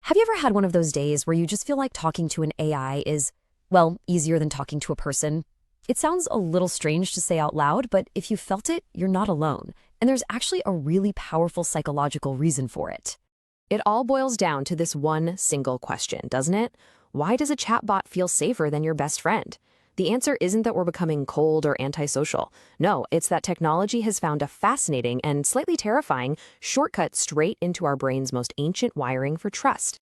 Have you ever had one of those days where you just feel like talking to an AI is, well, easier than talking to a person? It sounds a little strange to say out loud, but if you felt it, you're not alone. And there's actually a really powerful psychological reason for it. It all boils down to this one single question, doesn't it? Why does a chatbot feel safer than your best friend? The answer isn't that we're becoming cold or antisocial. No, it's that technology has found a fascinating and slightly terrifying shortcut straight into our brain's most ancient wiring for trust.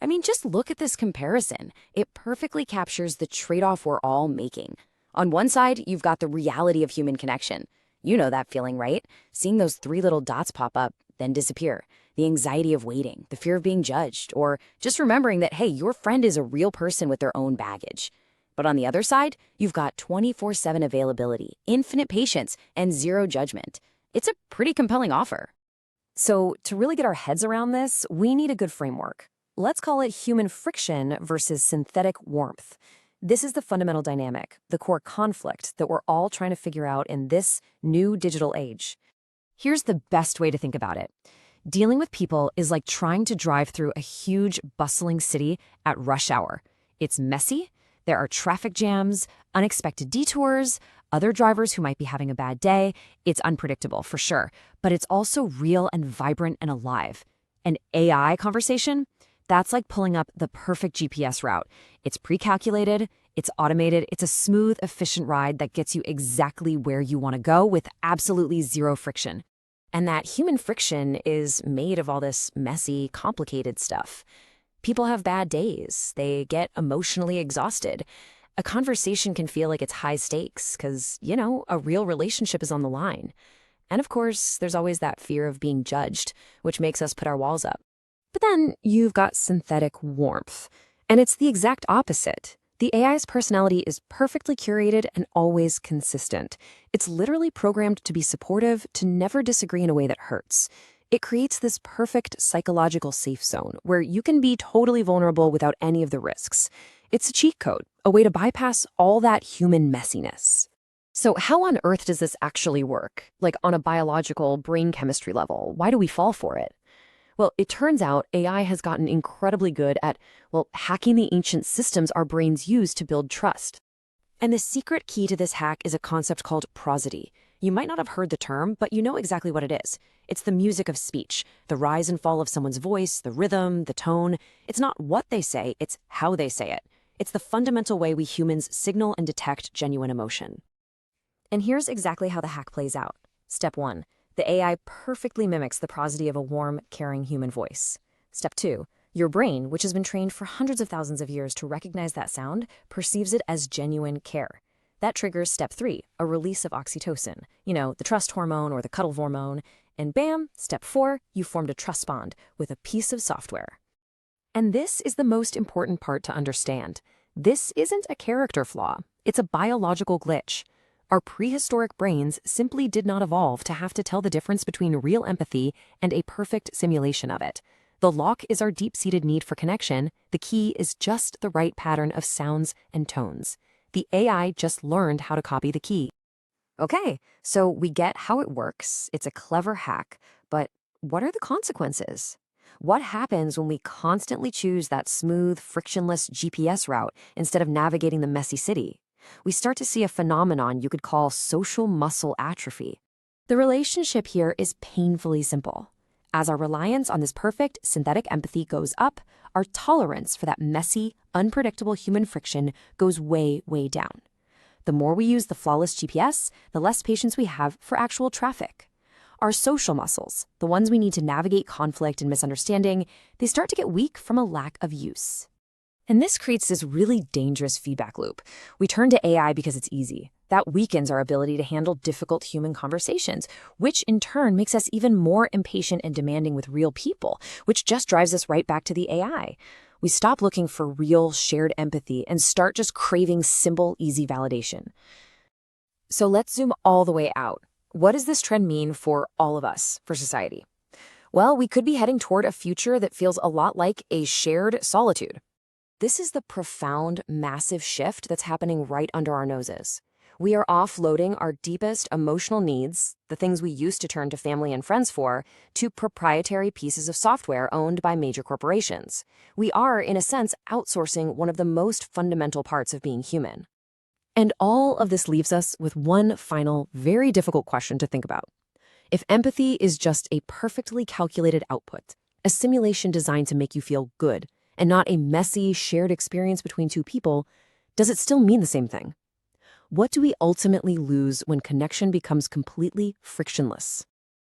I mean, just look at this comparison. It perfectly captures the trade-off we're all making. On one side, you've got the reality of human connection. You know that feeling, right? Seeing those three little dots pop up, then disappear. The anxiety of waiting, the fear of being judged, or just remembering that, hey, your friend is a real person with their own baggage. But on the other side, you've got 24/7 availability, infinite patience, and zero judgment. It's a pretty compelling offer. So to really get our heads around this, we need a good framework. Let's call it human friction versus synthetic warmth. This is the fundamental dynamic, the core conflict that we're all trying to figure out in this new digital age. Here's the best way to think about it. Dealing with people is like trying to drive through a huge, bustling city at rush hour. It's messy. There are traffic jams, unexpected detours, other drivers who might be having a bad day. It's unpredictable, for sure, but it's also real and vibrant and alive. An AI conversation? That's like pulling up the perfect GPS route. It's pre-calculated, it's automated, it's a smooth, efficient ride that gets you exactly where you want to go with absolutely zero friction. And that human friction is made of all this messy, complicated stuff. People have bad days. They get emotionally exhausted. A conversation can feel like it's high stakes because, a real relationship is on the line. And of course, there's always that fear of being judged, which makes us put our walls up. But then you've got synthetic warmth, and it's the exact opposite. The AI's personality is perfectly curated and always consistent. It's literally programmed to be supportive, to never disagree in a way that hurts. It creates this perfect psychological safe zone where you can be totally vulnerable without any of the risks. It's a cheat code, a way to bypass all that human messiness. So how on earth does this actually work? Like on a biological brain chemistry level, why do we fall for it? Well, it turns out AI has gotten incredibly good at, hacking the ancient systems our brains use to build trust. And the secret key to this hack is a concept called prosody. You might not have heard the term, but you know exactly what it is. It's the music of speech, the rise and fall of someone's voice, the rhythm, the tone. It's not what they say, it's how they say it. It's the fundamental way we humans signal and detect genuine emotion. And here's exactly how the hack plays out. Step 1. The AI perfectly mimics the prosody of a warm, caring human voice. Step 2. Your brain, which has been trained for hundreds of thousands of years to recognize that sound, perceives it as genuine care. That triggers step 3, a release of oxytocin, the trust hormone or the cuddle hormone. And bam, step 4, you formed a trust bond with a piece of software. And this is the most important part to understand. This isn't a character flaw. It's a biological glitch. Our prehistoric brains simply did not evolve to have to tell the difference between real empathy and a perfect simulation of it. The lock is our deep-seated need for connection. The key is just the right pattern of sounds and tones. The AI just learned how to copy the key. Okay, so we get how it works. It's a clever hack, but what are the consequences? What happens when we constantly choose that smooth, frictionless GPS route instead of navigating the messy city? We start to see a phenomenon you could call social muscle atrophy. The relationship here is painfully simple. As our reliance on this perfect synthetic empathy goes up, our tolerance for that messy, unpredictable human friction goes way, way down. The more we use the flawless GPS, the less patience we have for actual traffic. Our social muscles, the ones we need to navigate conflict and misunderstanding, they start to get weak from a lack of use. And this creates this really dangerous feedback loop. We turn to AI because it's easy. That weakens our ability to handle difficult human conversations, which in turn makes us even more impatient and demanding with real people, which just drives us right back to the AI. We stop looking for real shared empathy and start just craving simple, easy validation. So let's zoom all the way out. What does this trend mean for all of us, for society? Well, we could be heading toward a future that feels a lot like a shared solitude. This is the profound, massive shift that's happening right under our noses. We are offloading our deepest emotional needs, the things we used to turn to family and friends for, to proprietary pieces of software owned by major corporations. We are, in a sense, outsourcing one of the most fundamental parts of being human. And all of this leaves us with one final, very difficult question to think about. If empathy is just a perfectly calculated output, a simulation designed to make you feel good, and not a messy, shared experience between two people, does it still mean the same thing? What do we ultimately lose when connection becomes completely frictionless?